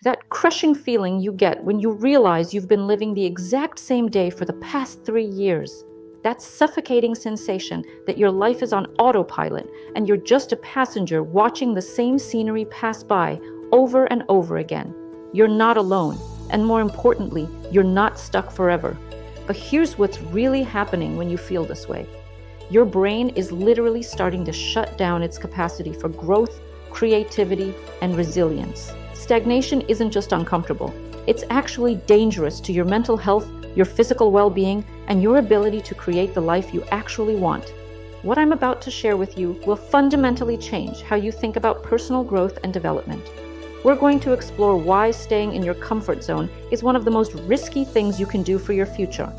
That crushing feeling you get when you realize you've been living the exact same day for the past 3 years. That suffocating sensation that your life is on autopilot and you're just a passenger watching the same scenery pass by over and over again. You're not alone, and more importantly, you're not stuck forever. But here's what's really happening when you feel this way. Your brain is literally starting to shut down its capacity for growth, creativity, and resilience. Stagnation isn't just uncomfortable. It's actually dangerous to your mental health, your physical well-being, and your ability to create the life you actually want. What I'm about to share with you will fundamentally change how you think about personal growth and development. We're going to explore why staying in your comfort zone is one of the most risky things you can do for your future,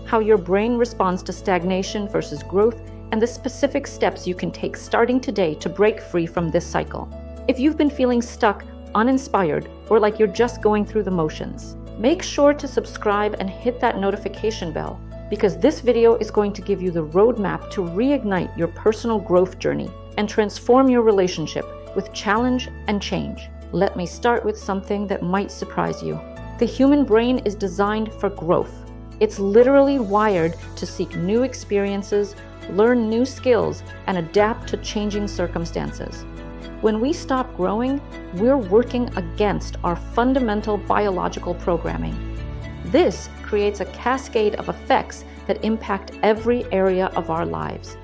how your brain responds to stagnation versus growth, and the specific steps you can take starting today to break free from this cycle. If you've been feeling stuck, uninspired, or like you're just going through the motions, make sure to subscribe and hit that notification bell, because this video is going to give you the roadmap to reignite your personal growth journey and transform your relationship with challenge and change. Let me start with something that might surprise you. The human brain is designed for growth. It's literally wired to seek new experiences, learn new skills, and adapt to changing circumstances. When we stop growing, we're working against our fundamental biological programming. This creates a cascade of effects that impact every area of our lives.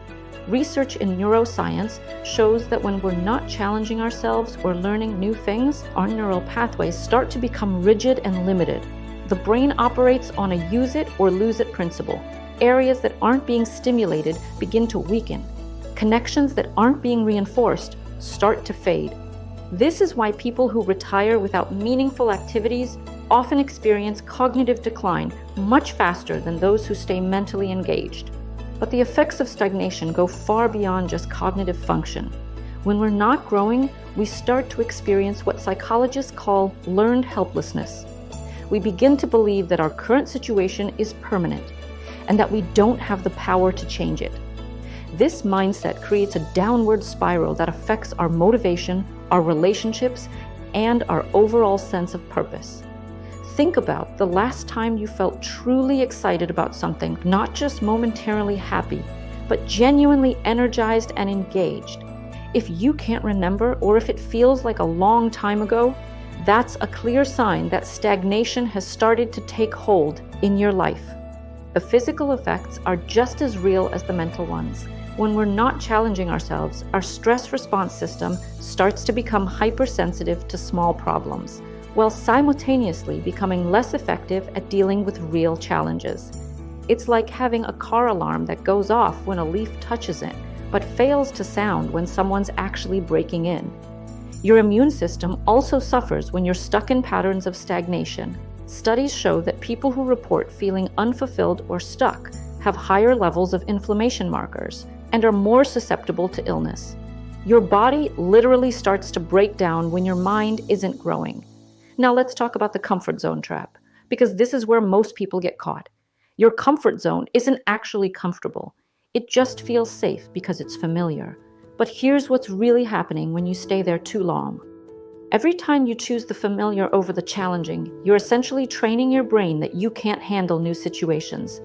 Research in neuroscience shows that when we're not challenging ourselves or learning new things, our neural pathways start to become rigid and limited. The brain operates on a use it or lose it principle. Areas that aren't being stimulated begin to weaken. Connections that aren't being reinforced start to fade. This is why people who retire without meaningful activities often experience cognitive decline much faster than those who stay mentally engaged. But the effects of stagnation go far beyond just cognitive function. When we're not growing, we start to experience what psychologists call learned helplessness. We begin to believe that our current situation is permanent and that we don't have the power to change it. This mindset creates a downward spiral that affects our motivation, our relationships, and our overall sense of purpose. Think about the last time you felt truly excited about something, not just momentarily happy, but genuinely energized and engaged. If you can't remember, or if it feels like a long time ago, that's a clear sign that stagnation has started to take hold in your life. The physical effects are just as real as the mental ones. When we're not challenging ourselves, our stress response system starts to become hypersensitive to small problems, while simultaneously becoming less effective at dealing with real challenges. It's like having a car alarm that goes off when a leaf touches it, but fails to sound when someone's actually breaking in. Your immune system also suffers when you're stuck in patterns of stagnation. Studies show that people who report feeling unfulfilled or stuck have higher levels of inflammation markers and are more susceptible to illness. Your body literally starts to break down when your mind isn't growing. Now let's talk about the comfort zone trap, because this is where most people get caught. Your comfort zone isn't actually comfortable. It just feels safe because it's familiar. But here's what's really happening when you stay there too long. Every time you choose the familiar over the challenging, you're essentially training your brain that you can't handle new situations.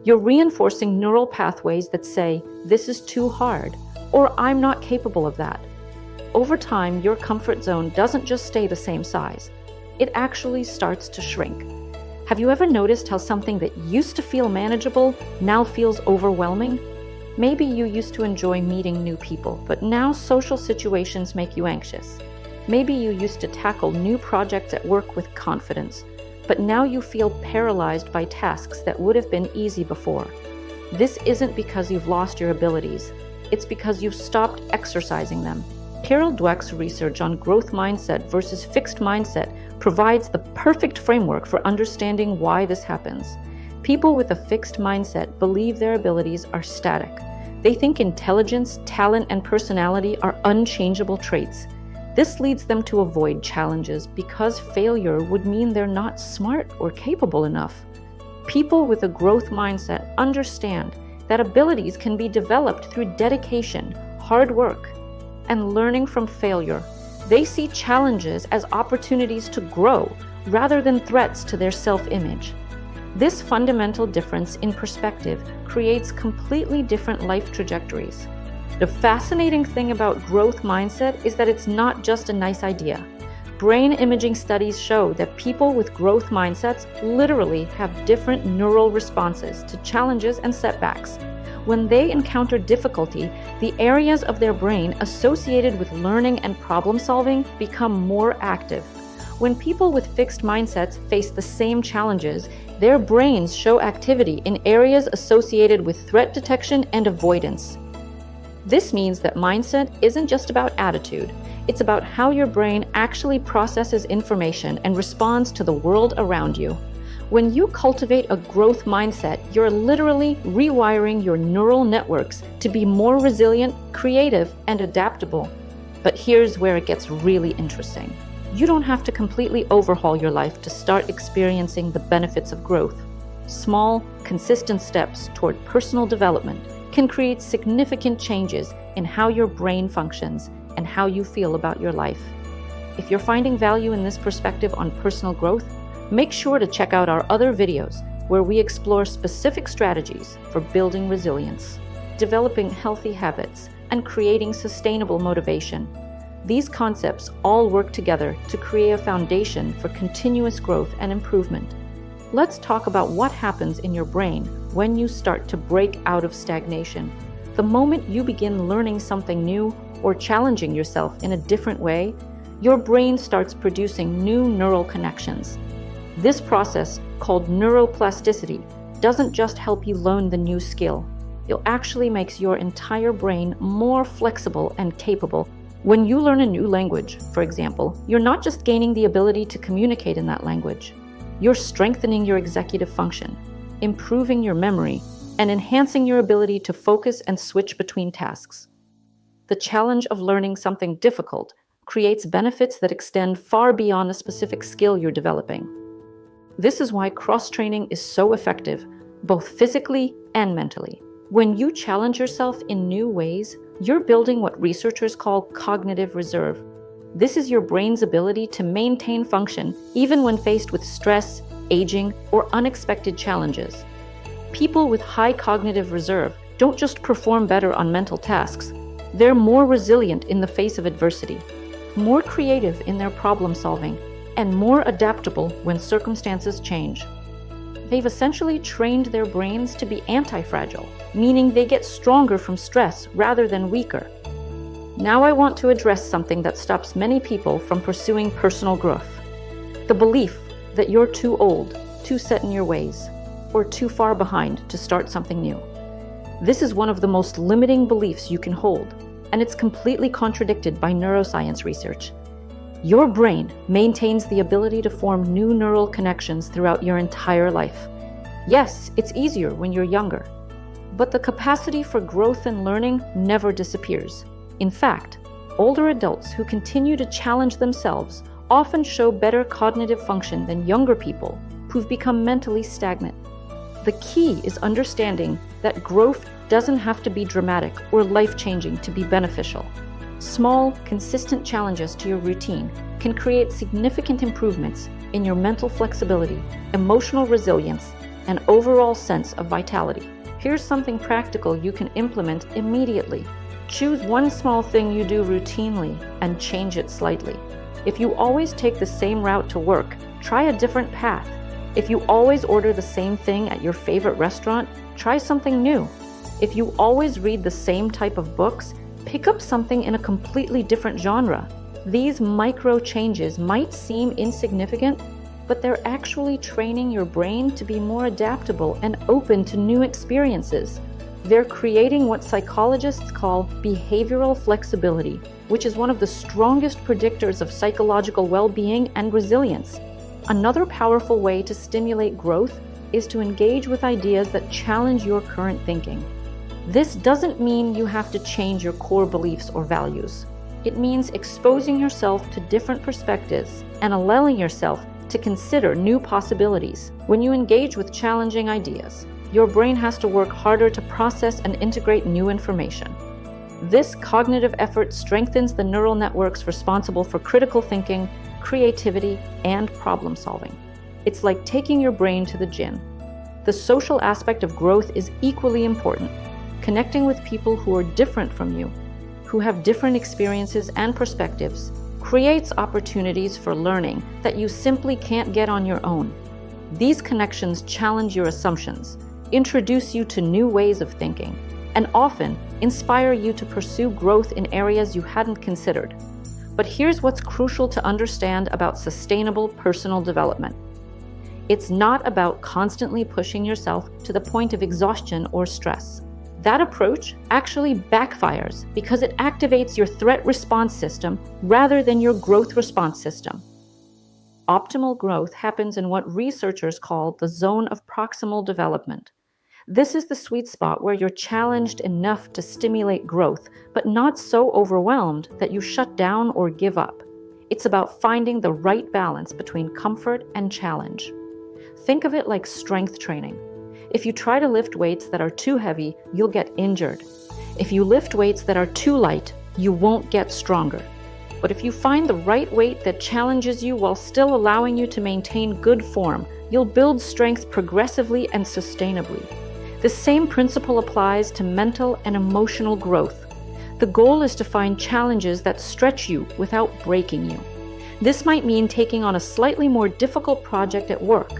You're reinforcing neural pathways that say, "This is too hard," or "I'm not capable of that." Over time, your comfort zone doesn't just stay the same size. It actually starts to shrink. Have you ever noticed how something that used to feel manageable now feels overwhelming? Maybe you used to enjoy meeting new people, but now social situations make you anxious. Maybe you used to tackle new projects at work with confidence, but now you feel paralyzed by tasks that would have been easy before. This isn't because you've lost your abilities. It's because you've stopped exercising them. Carol Dweck's research on growth mindset versus fixed mindset provides the perfect framework for understanding why this happens. People with a fixed mindset believe their abilities are static. They think intelligence, talent, and personality are unchangeable traits. This leads them to avoid challenges because failure would mean they're not smart or capable enough. People with a growth mindset understand that abilities can be developed through dedication, hard work, and learning from failure. They see challenges as opportunities to grow rather than threats to their self-image. This fundamental difference in perspective creates completely different life trajectories. The fascinating thing about growth mindset is that it's not just a nice idea. Brain imaging studies show that people with growth mindsets literally have different neural responses to challenges and setbacks. When they encounter difficulty, the areas of their brain associated with learning and problem solving become more active. When people with fixed mindsets face the same challenges, their brains show activity in areas associated with threat detection and avoidance. This means that mindset isn't just about attitude. It's about how your brain actually processes information and responds to the world around you. When you cultivate a growth mindset, you're literally rewiring your neural networks to be more resilient, creative, and adaptable. But here's where it gets really interesting. You don't have to completely overhaul your life to start experiencing the benefits of growth. Small, consistent steps toward personal development can create significant changes in how your brain functions and how you feel about your life. If you're finding value in this perspective on personal growth, make sure to check out our other videos where we explore specific strategies for building resilience, developing healthy habits, and creating sustainable motivation. These concepts all work together to create a foundation for continuous growth and improvement. Let's talk about what happens in your brain when you start to break out of stagnation. The moment you begin learning something new or challenging yourself in a different way, your brain starts producing new neural connections. This process, called neuroplasticity, doesn't just help you learn the new skill. It actually makes your entire brain more flexible and capable. When you learn a new language, for example, you're not just gaining the ability to communicate in that language. You're strengthening your executive function, improving your memory, and enhancing your ability to focus and switch between tasks. The challenge of learning something difficult creates benefits that extend far beyond a specific skill you're developing. This is why cross-training is so effective, both physically and mentally. When you challenge yourself in new ways, you're building what researchers call cognitive reserve. This is your brain's ability to maintain function even when faced with stress, aging, or unexpected challenges. People with high cognitive reserve don't just perform better on mental tasks, they're more resilient in the face of adversity, more creative in their problem solving, and more adaptable when circumstances change. They've essentially trained their brains to be anti-fragile, meaning they get stronger from stress rather than weaker. Now I want to address something that stops many people from pursuing personal growth. The belief that you're too old, too set in your ways, or too far behind to start something new. This is one of the most limiting beliefs you can hold, and it's completely contradicted by neuroscience research. Your brain maintains the ability to form new neural connections throughout your entire life. Yes, it's easier when you're younger, but the capacity for growth and learning never disappears. In fact, older adults who continue to challenge themselves often show better cognitive function than younger people who've become mentally stagnant. The key is understanding that growth doesn't have to be dramatic or life-changing to be beneficial. Small, consistent challenges to your routine can create significant improvements in your mental flexibility, emotional resilience, and overall sense of vitality. Here's something practical you can implement immediately. Choose one small thing you do routinely and change it slightly. If you always take the same route to work, try a different path. If you always order the same thing at your favorite restaurant, try something new. If you always read the same type of books, pick up something in a completely different genre. These micro changes might seem insignificant, but they're actually training your brain to be more adaptable and open to new experiences. They're creating what psychologists call behavioral flexibility, which is one of the strongest predictors of psychological well-being and resilience. Another powerful way to stimulate growth is to engage with ideas that challenge your current thinking. This doesn't mean you have to change your core beliefs or values. It means exposing yourself to different perspectives and allowing yourself to consider new possibilities. When you engage with challenging ideas, your brain has to work harder to process and integrate new information. This cognitive effort strengthens the neural networks responsible for critical thinking, creativity, and problem solving. It's like taking your brain to the gym. The social aspect of growth is equally important. Connecting with people who are different from you, who have different experiences and perspectives, creates opportunities for learning that you simply can't get on your own. These connections challenge your assumptions, introduce you to new ways of thinking, and often inspire you to pursue growth in areas you hadn't considered. But here's what's crucial to understand about sustainable personal development. It's not about constantly pushing yourself to the point of exhaustion or stress. That approach actually backfires because it activates your threat response system rather than your growth response system. Optimal growth happens in what researchers call the zone of proximal development. This is the sweet spot where you're challenged enough to stimulate growth, but not so overwhelmed that you shut down or give up. It's about finding the right balance between comfort and challenge. Think of it like strength training. If you try to lift weights that are too heavy, you'll get injured. If you lift weights that are too light, you won't get stronger. But if you find the right weight that challenges you while still allowing you to maintain good form, you'll build strength progressively and sustainably. The same principle applies to mental and emotional growth. The goal is to find challenges that stretch you without breaking you. This might mean taking on a slightly more difficult project at work,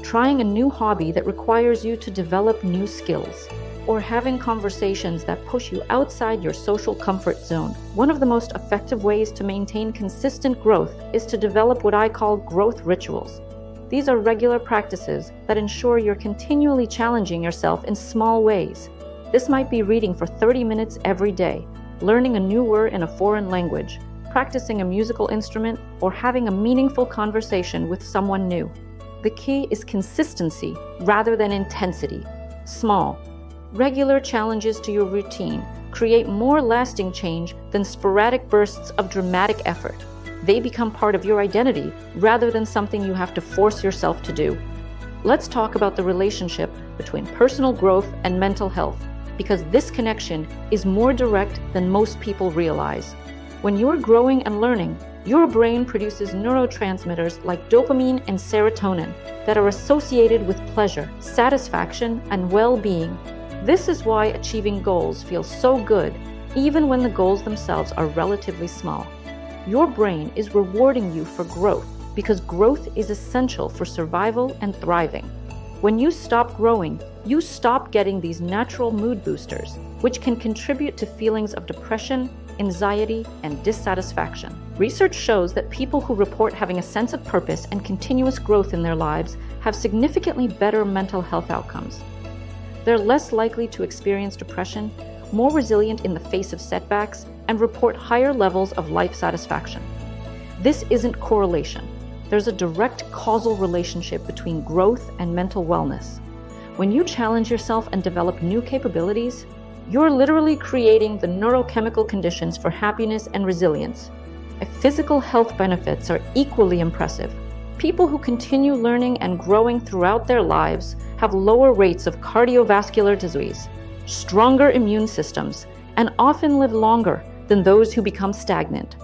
trying a new hobby that requires you to develop new skills, or having conversations that push you outside your social comfort zone. One of the most effective ways to maintain consistent growth is to develop what I call growth rituals. These are regular practices that ensure you're continually challenging yourself in small ways. This might be reading for 30 minutes every day, learning a new word in a foreign language, practicing a musical instrument, or having a meaningful conversation with someone new. The key is consistency rather than intensity. Small, regular challenges to your routine create more lasting change than sporadic bursts of dramatic effort. They become part of your identity rather than something you have to force yourself to do. Let's talk about the relationship between personal growth and mental health, because this connection is more direct than most people realize. When you're growing and learning, your brain produces neurotransmitters like dopamine and serotonin that are associated with pleasure, satisfaction, and well-being. This is why achieving goals feels so good, even when the goals themselves are relatively small. Your brain is rewarding you for growth because growth is essential for survival and thriving. When you stop growing, you stop getting these natural mood boosters, which can contribute to feelings of depression, anxiety, and dissatisfaction. Research shows that people who report having a sense of purpose and continuous growth in their lives have significantly better mental health outcomes. They're less likely to experience depression, more resilient in the face of setbacks, and report higher levels of life satisfaction. This isn't correlation. There's a direct causal relationship between growth and mental wellness. When you challenge yourself and develop new capabilities, you're literally creating the neurochemical conditions for happiness and resilience. Physical health benefits are equally impressive. People who continue learning and growing throughout their lives have lower rates of cardiovascular disease, stronger immune systems, and often live longer than those who become stagnant.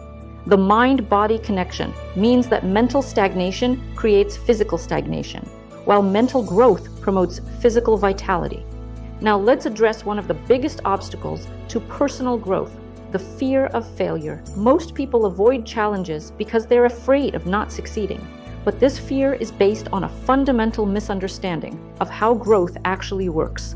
The mind-body connection means that mental stagnation creates physical stagnation, while mental growth promotes physical vitality. Now let's address one of the biggest obstacles to personal growth, the fear of failure. Most people avoid challenges because they're afraid of not succeeding, but this fear is based on a fundamental misunderstanding of how growth actually works.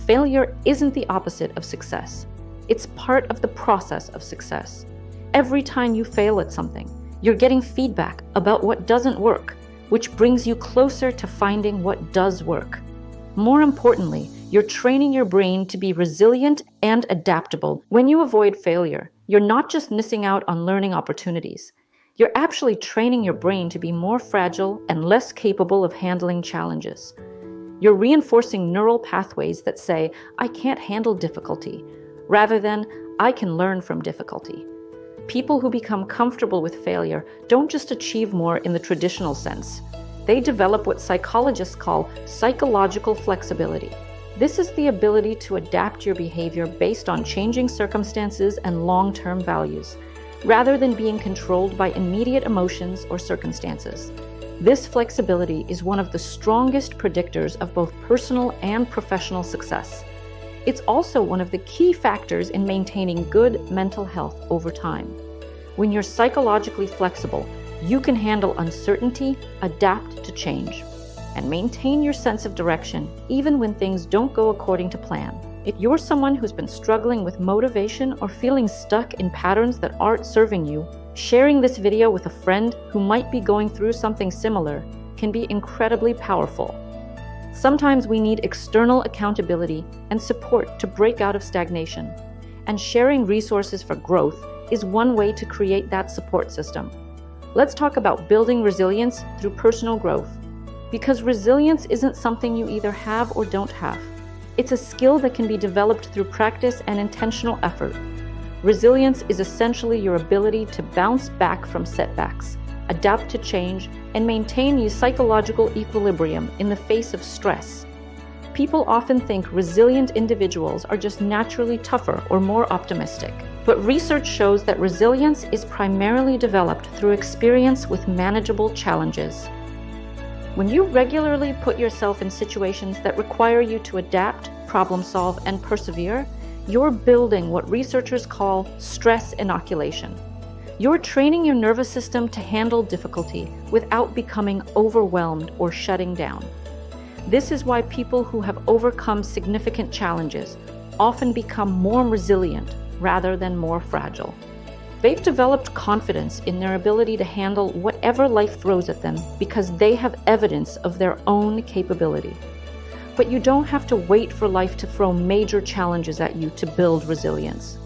Failure isn't the opposite of success. It's part of the process of success. Every time you fail at something, you're getting feedback about what doesn't work, which brings you closer to finding what does work. More importantly, you're training your brain to be resilient and adaptable. When you avoid failure, you're not just missing out on learning opportunities. You're actually training your brain to be more fragile and less capable of handling challenges. You're reinforcing neural pathways that say, I can't handle difficulty, rather than, I can learn from difficulty. People who become comfortable with failure don't just achieve more in the traditional sense. They develop what psychologists call psychological flexibility. This is the ability to adapt your behavior based on changing circumstances and long-term values, rather than being controlled by immediate emotions or circumstances. This flexibility is one of the strongest predictors of both personal and professional success. It's also one of the key factors in maintaining good mental health over time. When you're psychologically flexible, you can handle uncertainty, adapt to change, and maintain your sense of direction even when things don't go according to plan. If you're someone who's been struggling with motivation or feeling stuck in patterns that aren't serving you, sharing this video with a friend who might be going through something similar can be incredibly powerful. Sometimes we need external accountability and support to break out of stagnation, and sharing resources for growth is one way to create that support system. Let's talk about building resilience through personal growth. Because resilience isn't something you either have or don't have. It's a skill that can be developed through practice and intentional effort. Resilience is essentially your ability to bounce back from setbacks, adapt to change, and maintain a psychological equilibrium in the face of stress. People often think resilient individuals are just naturally tougher or more optimistic. But research shows that resilience is primarily developed through experience with manageable challenges. When you regularly put yourself in situations that require you to adapt, problem solve, and persevere, you're building what researchers call stress inoculation. You're training your nervous system to handle difficulty without becoming overwhelmed or shutting down. This is why people who have overcome significant challenges often become more resilient rather than more fragile. They've developed confidence in their ability to handle whatever life throws at them because they have evidence of their own capability. But you don't have to wait for life to throw major challenges at you to build resilience.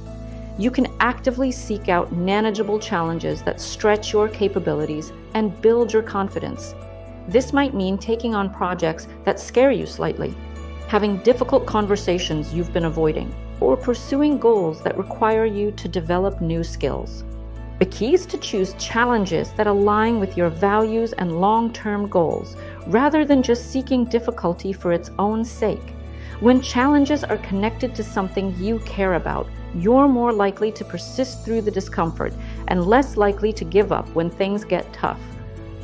You can actively seek out manageable challenges that stretch your capabilities and build your confidence. This might mean taking on projects that scare you slightly, having difficult conversations you've been avoiding, or pursuing goals that require you to develop new skills. The key is to choose challenges that align with your values and long-term goals, rather than just seeking difficulty for its own sake. When challenges are connected to something you care about, you're more likely to persist through the discomfort and less likely to give up when things get tough.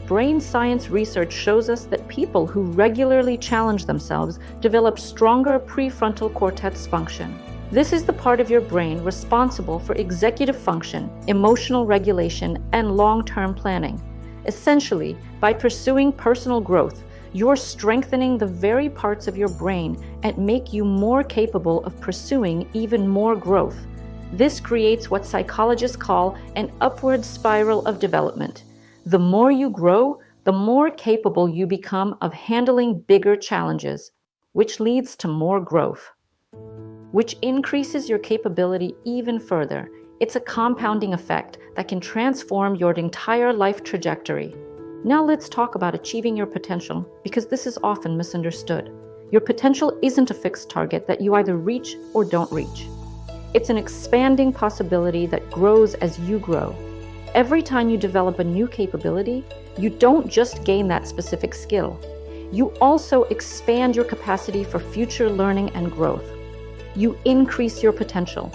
Brain science research shows us that people who regularly challenge themselves develop stronger prefrontal cortex function. This is the part of your brain responsible for executive function, emotional regulation, and long-term planning. Essentially, by pursuing personal growth, you're strengthening the very parts of your brain and make you more capable of pursuing even more growth. This creates what psychologists call an upward spiral of development. The more you grow, the more capable you become of handling bigger challenges, which leads to more growth, which increases your capability even further. It's a compounding effect that can transform your entire life trajectory. Now let's talk about achieving your potential, because this is often misunderstood. Your potential isn't a fixed target that you either reach or don't reach. It's an expanding possibility that grows as you grow. Every time you develop a new capability, you don't just gain that specific skill. You also expand your capacity for future learning and growth. You increase your potential.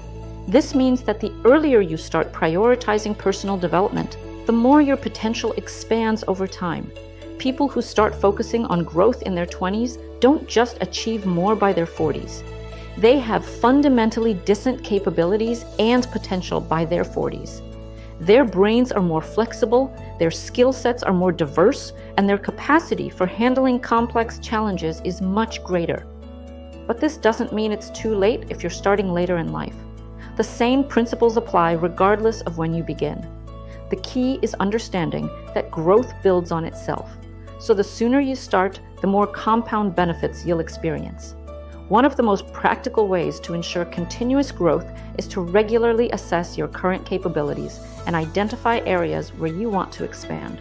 This means that the earlier you start prioritizing personal development, the more your potential expands over time. People who start focusing on growth in their 20s don't just achieve more by their 40s. They have fundamentally different capabilities and potential by their 40s. Their brains are more flexible, their skill sets are more diverse, and their capacity for handling complex challenges is much greater. But this doesn't mean it's too late if you're starting later in life. The same principles apply regardless of when you begin. The key is understanding that growth builds on itself. So the sooner you start, the more compound benefits you'll experience. One of the most practical ways to ensure continuous growth is to regularly assess your current capabilities and identify areas where you want to expand.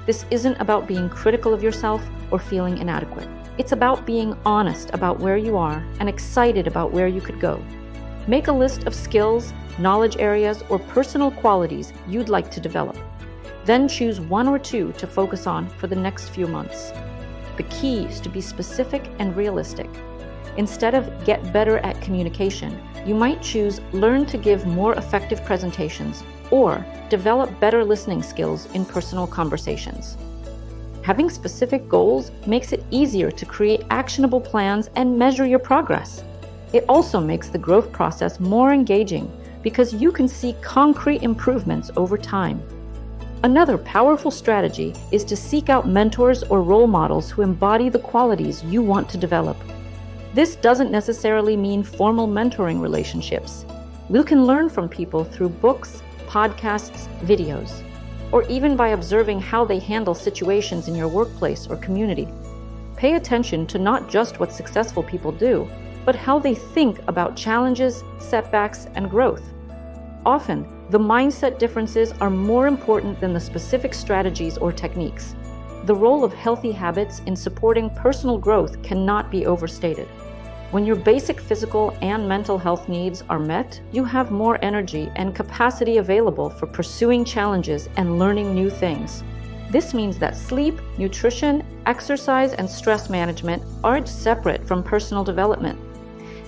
This isn't about being critical of yourself or feeling inadequate. It's about being honest about where you are and excited about where you could go. Make a list of skills, knowledge areas, or personal qualities you'd like to develop. Then choose one or two to focus on for the next few months. The key is to be specific and realistic. Instead of get better at communication, you might choose learn to give more effective presentations or develop better listening skills in personal conversations. Having specific goals makes it easier to create actionable plans and measure your progress. It also makes the growth process more engaging because you can see concrete improvements over time. Another powerful strategy is to seek out mentors or role models who embody the qualities you want to develop. This doesn't necessarily mean formal mentoring relationships. You can learn from people through books, podcasts, videos, or even by observing how they handle situations in your workplace or community. Pay attention to not just what successful people do, but how they think about challenges, setbacks, and growth. Often, the mindset differences are more important than the specific strategies or techniques. The role of healthy habits in supporting personal growth cannot be overstated. When your basic physical and mental health needs are met, you have more energy and capacity available for pursuing challenges and learning new things. This means that sleep, nutrition, exercise, and stress management aren't separate from personal development.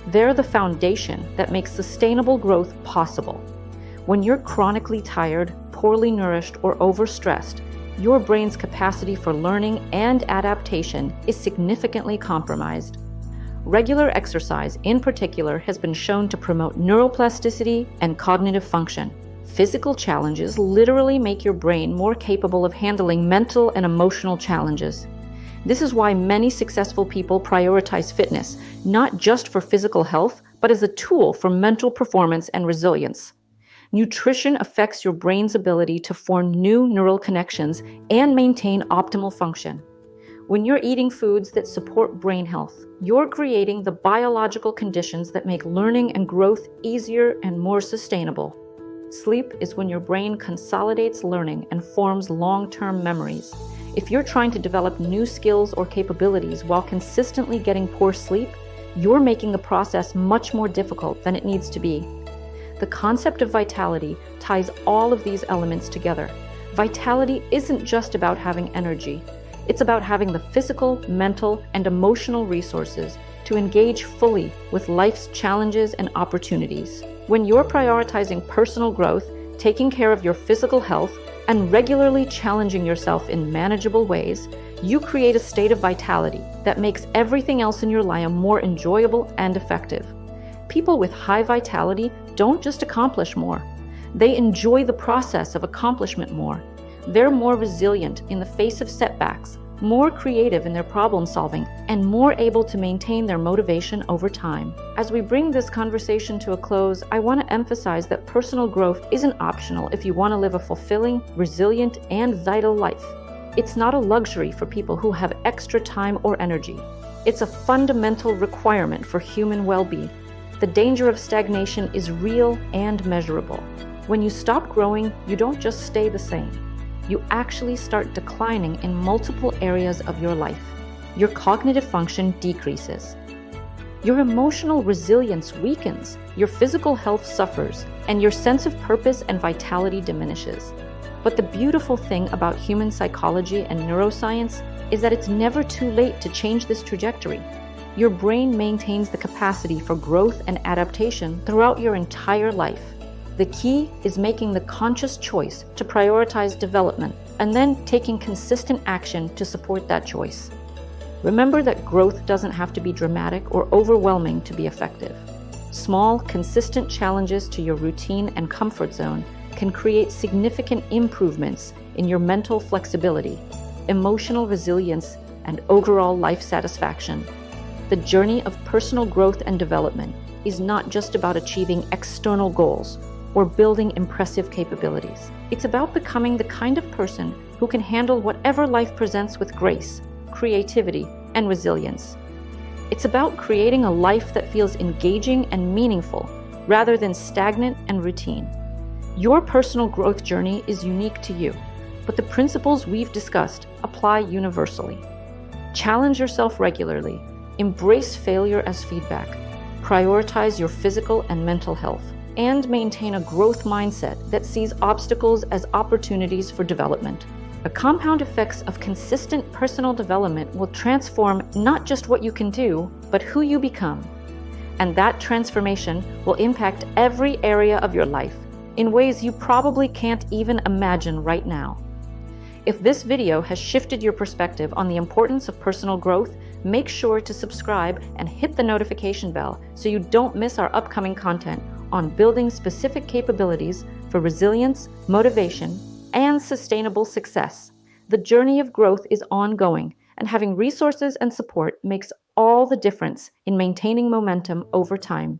They're the foundation that makes sustainable growth possible. When you're chronically tired, poorly nourished, or overstressed, your brain's capacity for learning and adaptation is significantly compromised. Regular exercise, in particular, has been shown to promote neuroplasticity and cognitive function. Physical challenges literally make your brain more capable of handling mental and emotional challenges. This is why many successful people prioritize fitness, not just for physical health, but as a tool for mental performance and resilience. Nutrition affects your brain's ability to form new neural connections and maintain optimal function. When you're eating foods that support brain health, you're creating the biological conditions that make learning and growth easier and more sustainable. Sleep is when your brain consolidates learning and forms long-term memories. If you're trying to develop new skills or capabilities while consistently getting poor sleep, you're making the process much more difficult than it needs to be. The concept of vitality ties all of these elements together. Vitality isn't just about having energy. It's about having the physical, mental, and emotional resources to engage fully with life's challenges and opportunities. When you're prioritizing personal growth, taking care of your physical health, and regularly challenging yourself in manageable ways, you create a state of vitality that makes everything else in your life more enjoyable and effective. People with high vitality don't just accomplish more. They enjoy the process of accomplishment more. They're more resilient in the face of setbacks, more creative in their problem solving, and more able to maintain their motivation over time. As we bring this conversation to a close, I want to emphasize that personal growth isn't optional if you want to live a fulfilling, resilient, and vital life. It's not a luxury for people who have extra time or energy. It's a fundamental requirement for human well-being. The danger of stagnation is real and measurable. When you stop growing, you don't just stay the same. You actually start declining in multiple areas of your life. Your cognitive function decreases. Your emotional resilience weakens, your physical health suffers, and your sense of purpose and vitality diminishes. But the beautiful thing about human psychology and neuroscience is that it's never too late to change this trajectory. Your brain maintains the capacity for growth and adaptation throughout your entire life. The key is making the conscious choice to prioritize development and then taking consistent action to support that choice. Remember that growth doesn't have to be dramatic or overwhelming to be effective. Small, consistent challenges to your routine and comfort zone can create significant improvements in your mental flexibility, emotional resilience, and overall life satisfaction. The journey of personal growth and development is not just about achieving external goals or building impressive capabilities. It's about becoming the kind of person who can handle whatever life presents with grace, creativity, and resilience. It's about creating a life that feels engaging and meaningful rather than stagnant and routine. Your personal growth journey is unique to you, but the principles we've discussed apply universally. Challenge yourself regularly, embrace failure as feedback, prioritize your physical and mental health, and maintain a growth mindset that sees obstacles as opportunities for development. The compound effects of consistent personal development will transform not just what you can do, but who you become. And that transformation will impact every area of your life in ways you probably can't even imagine right now. If this video has shifted your perspective on the importance of personal growth, make sure to subscribe and hit the notification bell so you don't miss our upcoming content on building specific capabilities for resilience, motivation, and sustainable success. The journey of growth is ongoing, and having resources and support makes all the difference in maintaining momentum over time.